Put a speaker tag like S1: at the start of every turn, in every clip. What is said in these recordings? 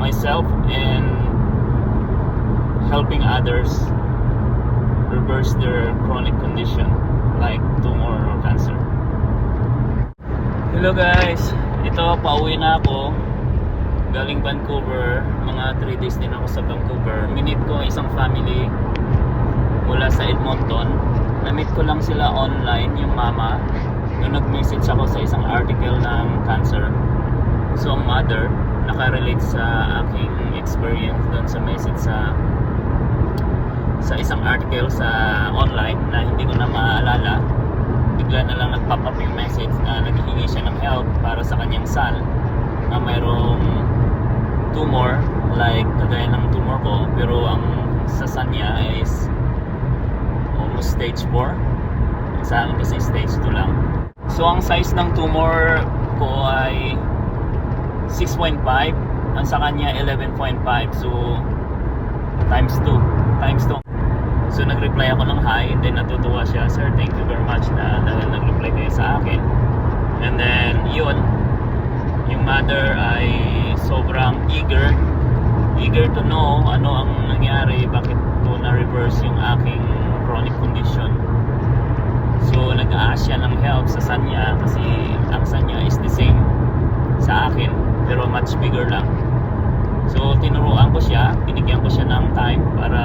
S1: myself and helping others reverse their chronic condition like tumor or cancer. Hello guys, ito pauwi na ako galing Vancouver. Mga 3 days din ako sa Vancouver. Minit ko isang family mula sa Edmonton. Na-meet ko lang sila online, yung mama. Nung nag-message ako sa isang article ng cancer. So ang mother nakarelate sa aking experience doon sa message sa isang article sa online na hindi ko na maalala. Bigla na lang nag-pop up yung message na naghihingi siya ng help para sa kanyang son na mayroong tumor like kagaya ng tumor ko, pero ang sa son niya is almost stage 4. Sa akin kasi stage 2 lang. So ang size ng tumor ko ay 6.5, ang sa kanya 11.5. So times 2. So nag-reply ako ng hi, and then natutuwa siya, sir, thank you very much na dahil nag-reply kayo sa akin. And then yun, yung mother ay sobrang eager to know ano ang nangyari, bakit ko na-reverse yung aking chronic condition. So nag-a-ask siya ng help sa son niya kasi ang son niya is the same sa akin pero much bigger lang. So tinuruan ko siya, binigyan ko siya ng time para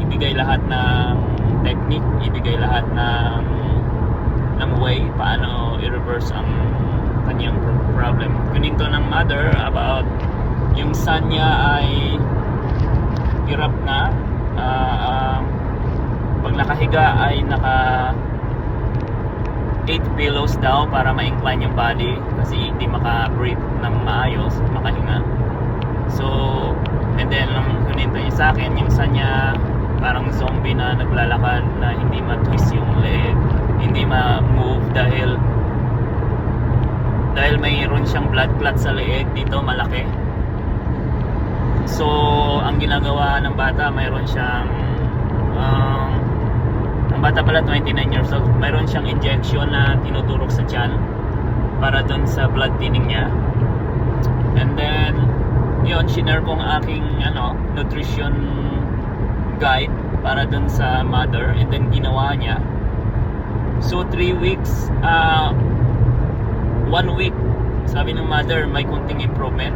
S1: ibigay lahat ng technique, ibigay lahat ng way paano i-reverse ang kanyang problem. Kuninto ng mother about yung son niya ay hirap na pag nakahiga ay naka 8 pillows daw para ma-incline yung body kasi hindi maka-breathe ng maayos, makahinga. So and then nung kuninto niya sa akin, yung son niya parang zombie na naglalakad na hindi ma-twist yung leg, hindi ma-move dahil mayroon siyang blood clot sa leeg dito, malaki. So ang ginagawa ng bata, mayroon siyang ang bata pala 29 years old, mayroon siyang injection na tinuturok sa tiyan para dun sa blood thinning niya. And then yun, shinare ko ang aking nutrition guide para dun sa mother, and then ginawa niya. So 3 weeks, 1 week, sabi ng mother may kunting improvement,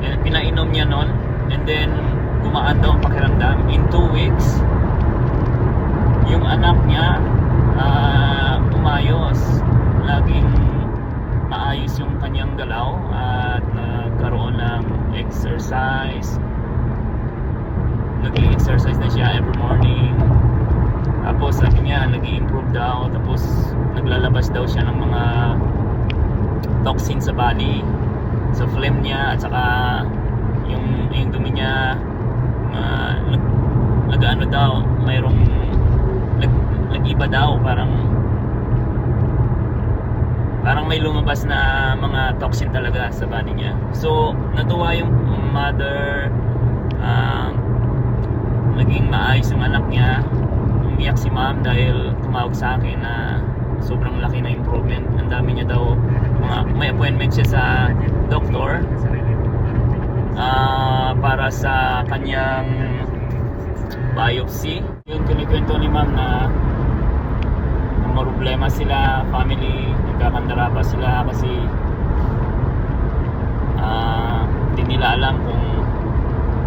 S1: and pinainom niya nun, and then gumaan daw ang pakiramdam. In 2 weeks yung anak niya umayos, laging maayos yung kanyang galaw at nagkaroon ng exercise. Nag-i-exercise na siya every morning. Tapos sabi niya nag-i-improve daw, tapos naglalabas daw siya ng mga toxin sa body, sa phlegm niya, at saka yung dumi niya nag-ano daw, mayroong nag-iba daw, parang may lumabas na mga toxin talaga sa body niya. So natuwa yung mother, naging maayos yung anak niya. Umiyak si ma'am dahil tumawag sa akin na sobrang laki na improvement. Ang dami niya daw, may appointment siya sa doktor para sa kanyang biopsy. Yun, kinikwento ni ma'am na problema sila, family, nagkakandara pa sila kasi hindi nila alam kung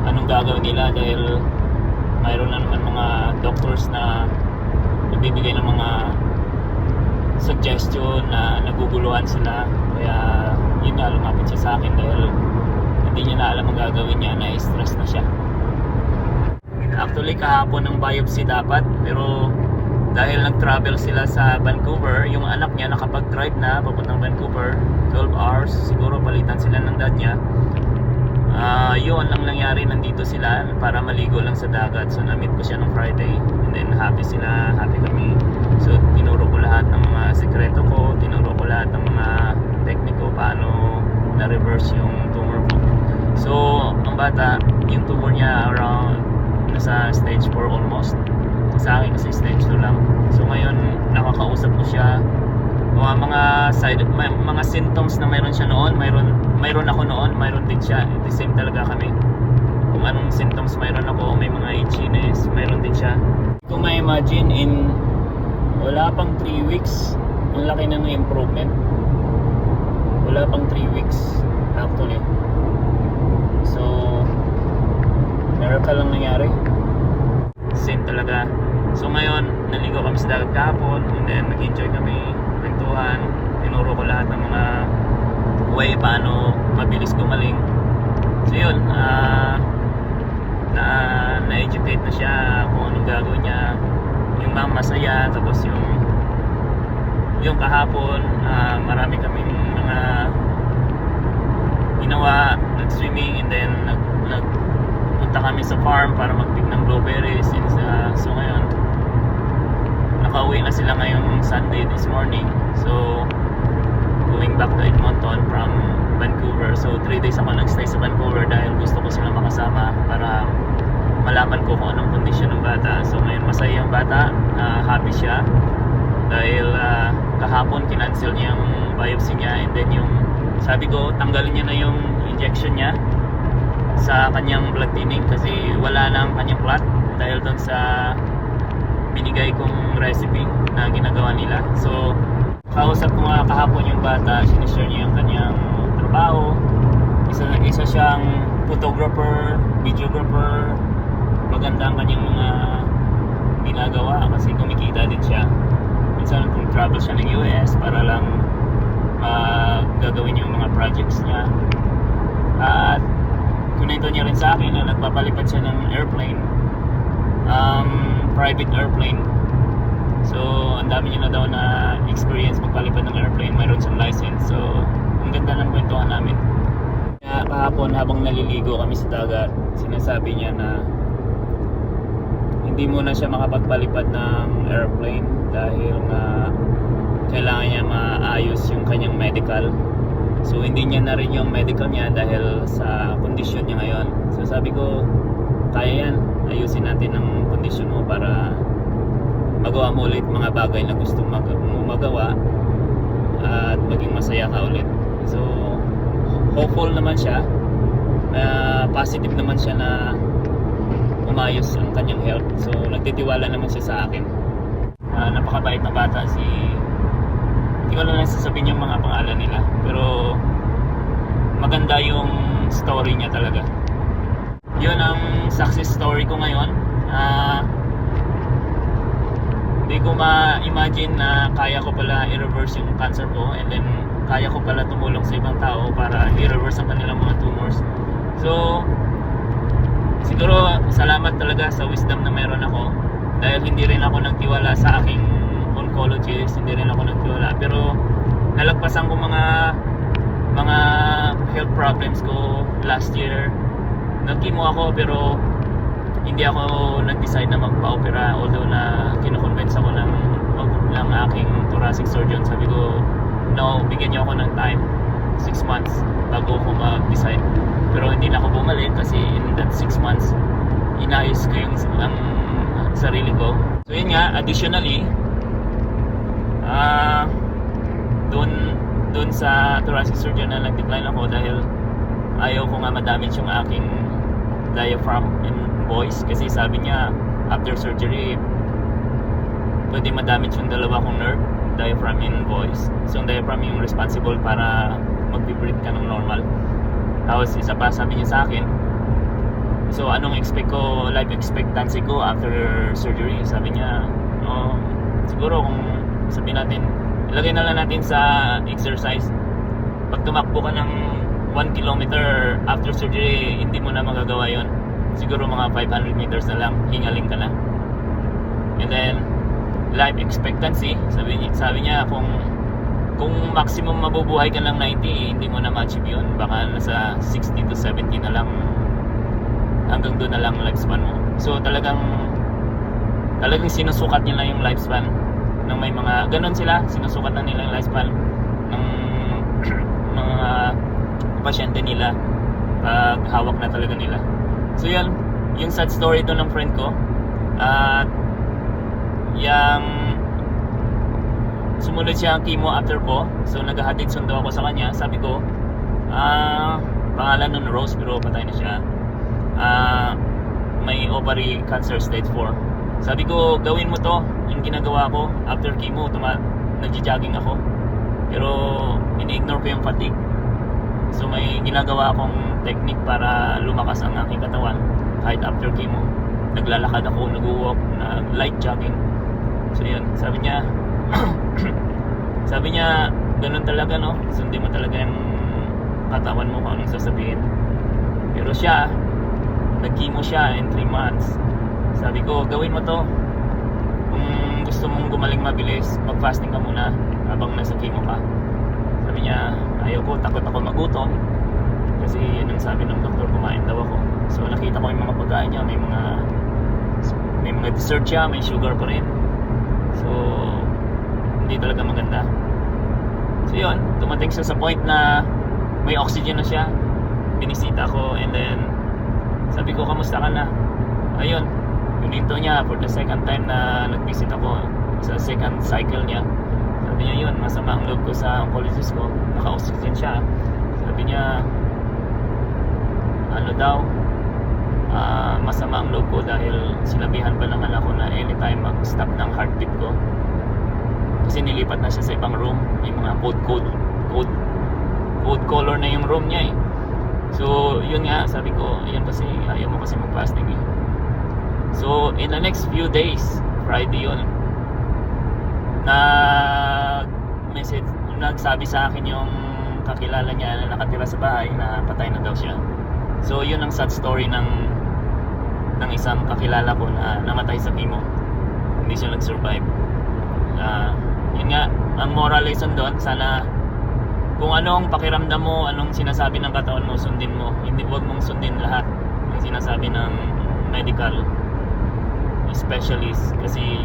S1: anong gagawin nila dahil mayroon na naman mga doctors na nagbibigay ng mga suggestion na naguguluhan sila. Kaya yun nga, lumapit siya sa akin dahil hindi niya na alam ang gagawin niya, na-stress na siya. Actually kahapon ng biopsy dapat, pero dahil nag-travel sila sa Vancouver, yung anak niya nakapag-drive na papuntang Vancouver, 12 hours, siguro palitan sila ng dad niya. Yun lang nangyari, nandito sila para maligo lang sa dagat. So na-meet ko siya nung Friday, and then happy kami. So tinuro ko lahat ng mga sekreto ko, tinuro ko lahat ng mga tekniko paano na-reverse yung tumor ko. So ang bata, yung tumor niya around nasa stage 4 almost. Sa akin kasi stage 2 lang. So ngayon nakakausap ko siya, mga mga symptoms na mayroon siya noon, mayroon ako noon, mayroon din siya. The same talaga kami. Kung anong symptoms mayroon ako, may mga itchiness, mayroon din siya. Kung may imagine in wala pang 3 weeks, ang laki na ng improvement. Wala pang 3 weeks actually. So miracle lang nangyari. Same talaga. So ngayon, naligo kami sa dagat kahapon, and then nag-enjoy kami, kwentuhan, tinuro ko lahat ng mga way paano mabilis gumaling. So yun, na-educate na siya kung anong gagawin niya, yung mga masaya. Tapos yung kahapon, marami kaming mga ginawa, nag-swimming, and then nagpunta kami sa farm para mag-pick ng blueberries. So ngayon, nakauwi na sila ngayong Sunday this morning. So going back to Edmonton from Vancouver. So 3 days ako nagstay sa Vancouver dahil gusto ko sila makasama para malaman ko kung anong kondisyon ng bata. So ngayon masaya yung bata, happy siya dahil kahapon kinancel niya yung biopsy niya, and then yung sabi ko tanggalin niya na yung injection niya sa kanyang blood thinning kasi wala na ang kanyang clot dahil doon sa binigay kong recipe na ginagawa nila. So kausap ko nga kahapon yung bata, sinishare niya yung kanyang trabaho. Isa siyang photographer, videographer. Maganda ang kanyang mga ginagawa kasi kumikita din siya. Minsan kung travel siya ng US para lang gagawin yung mga projects niya. At kunento niya rin sa akin na nagpapalipad siya ng airplane, private airplane. So ang dami niya na daw na experience magpalipad ng airplane, mayroon siyang license. So ang ganda ng kwentuhan namin. Kaya kahapon habang naliligo kami sa dagat, sinasabi niya na hindi muna siya makapagpalipad ng airplane dahil nga kailangan niya maayos yung kanyang medical. So hindi niya na rin yung medical niya dahil sa kondisyon niya ngayon. So sabi ko, kaya yan, ayusin natin ang kondisyon mo para magawa mo ulit mga bagay na gusto mo magawa at maging masaya ka ulit. So hopeful naman siya, positive naman siya na umayos ang kanyang health. So nagtitiwala naman siya sa akin. Napakabait na bata si, hindi ko na lang sasabihin yung mga pangalan nila, pero maganda yung story niya talaga. Yun ang success story ko ngayon. Hindi ko ma-imagine na kaya ko pala i-reverse yung cancer ko, and then kaya ko pala tumulong sa ibang tao para i-reverse ang kanilang mga tumors. So siguro salamat talaga sa wisdom na meron ako, dahil hindi rin ako nagtiwala sa aking oncologist, hindi rin ako nagtiwala, pero nalagpasan ko mga health problems ko last year. Nag-chemo ako pero hindi ako nag-decide na magpa-opera, although na kino-convince ako ng aking thoracic surgeon. Sabi ko, no, bigyan niyo ako ng time, 6 months bago ako mag-decide. Pero hindi na ako bumalik kasi in that 6 months inayos ko yung sarili ko. So yun nga, additionally, doon sa thoracic surgeon na nag-decline ako dahil ayaw ko nga madamage yung aking diaphragm and voice, kasi sabi niya after surgery pwede madamage yung dalawa kong nerve, diaphragm and voice. So yung diaphragm yung responsible para mag-breathe ka ng normal. Tapos isa pa sabi niya sa akin, so anong life expectancy ko after surgery? Sabi niya, siguro kung sabihin natin, ilagay na lang natin sa exercise, pag tumakbo ka ng 1 kilometer after surgery, hindi mo na magagawa yon. Siguro mga 500 meters na lang, hingaling ka na. And then life expectancy, sabi niya kung maximum mabubuhay ka lang 90, hindi mo na ma-achieve yun. Baka nasa 60 to 70 na lang, hanggang doon na lang lifespan mo. So talagang sinusukat nila yung lifespan ng may mga ganon sila, sinusukat na nila yung lifespan ng mga pasyente nila pag hawak na talaga nila. So yan, yung sad story ito ng friend ko. At yung sumunod siya ang chemo after ko. So naghahatid sundo ako sa kanya. Sabi ko, pangalan nun Rose, pero patay na siya. May ovary cancer stage 4. Sabi ko, gawin mo to. Yung ginagawa ko after chemo, nagja-jogging ako. Pero ini-ignore ko yung fatigue. So may ginagawa akong technique para lumakas ang aking katawan kahit after chemo. Naglalakad ako, nag-walk, light jogging. So yun, sabi niya ganun talaga, no? Sundin mo talaga yung katawan mo kung anong sasabihin. Pero siya, nag-chemo siya in 3 months. Sabi ko, gawin mo to. Kung gusto mong gumaling mabilis, mag-fasting ka muna habang nasa chemo ka. Sabi niya, ayaw ko, takot ako magutom. Kasi yun ang sabi ng doktor, kumain daw ako. So nakita ko yung mga pagkain niya, may mga dessert siya, may sugar pa rin. So hindi talaga maganda. So yun, dumating siya sa point na may oxygen na siya. Binisita ko, and then sabi ko, kamusta ka na? Ayun, pininto niya for the second time na nag-visit ako sa second cycle niya. Sabi niya, yun, masama ang loob ko sa oncologist ko. Naka-oxygen siya. Sabi niya, ano daw, masama ang loob ko dahil sinabihan pa ng anak ko na anytime mag-stop ng heartbeat ko. Kasi nilipat na siya sa ibang room. May mga code color na yung room niya eh. So yun nga, sabi ko, yun kasi ayaw mo kasi mag-fasting eh. So in the next few days, Friday yun, nagsabi sa akin yung kakilala niya na nakatira sa bahay na patay na daw siya. So yun ang sad story ng isang kakilala ko na namatay sa chemo. Hindi siya nag-survive. Yun nga, ang moral lesson doon, sana kung anong pakiramdam mo, anong sinasabi ng katawan mo, sundin mo. Hindi, wag mong sundin lahat ng sinasabi ng medical specialist, kasi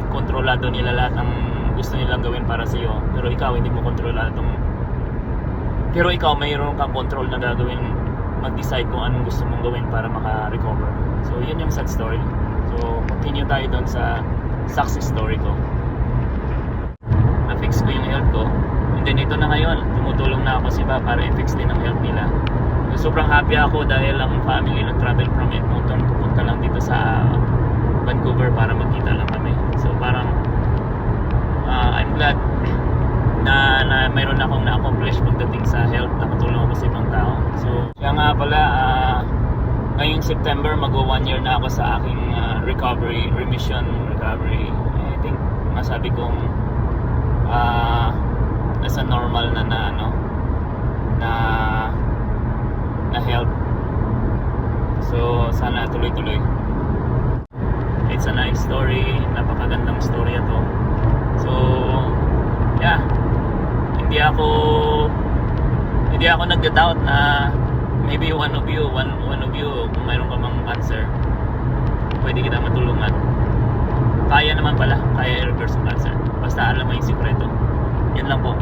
S1: kontrolado nila lahat ng gusto nilang gawin para sa iyo. Pero ikaw hindi mo kontrolado. Pero ikaw mayroon kang control na gagawin, mag-decide kung anong gusto mong gawin para maka-recover. So yun yung sad story. So continue tayo doon sa success story ko. Na-fix ko yung health ko, and then ito na ngayon, tumutulong na ako sa iba para i-fix din ang health nila. So sobrang happy ako dahil ang family nag-travel from Edmonton, pupunta lang dito sa Vancouver para magkita lang kami. So parang I'm glad na mayroon akong na-accomplish pagdating sa health, nakatulong ako sa ibang tao. So kaya nga pala, ngayong September magwa 1 year na ako sa aking remission recovery. I think masabi kong nasa normal na health. So sana tuloy-tuloy. It's a nice story, napakagandang story ito. So yeah, hindi ako nagda-doubt na maybe one of you kung mayroon ka mang cancer, pwede kita matulungan. Kaya naman pala, kaya i-reverse ang cancer, basta alam mo yung sikreto. Yan lang po.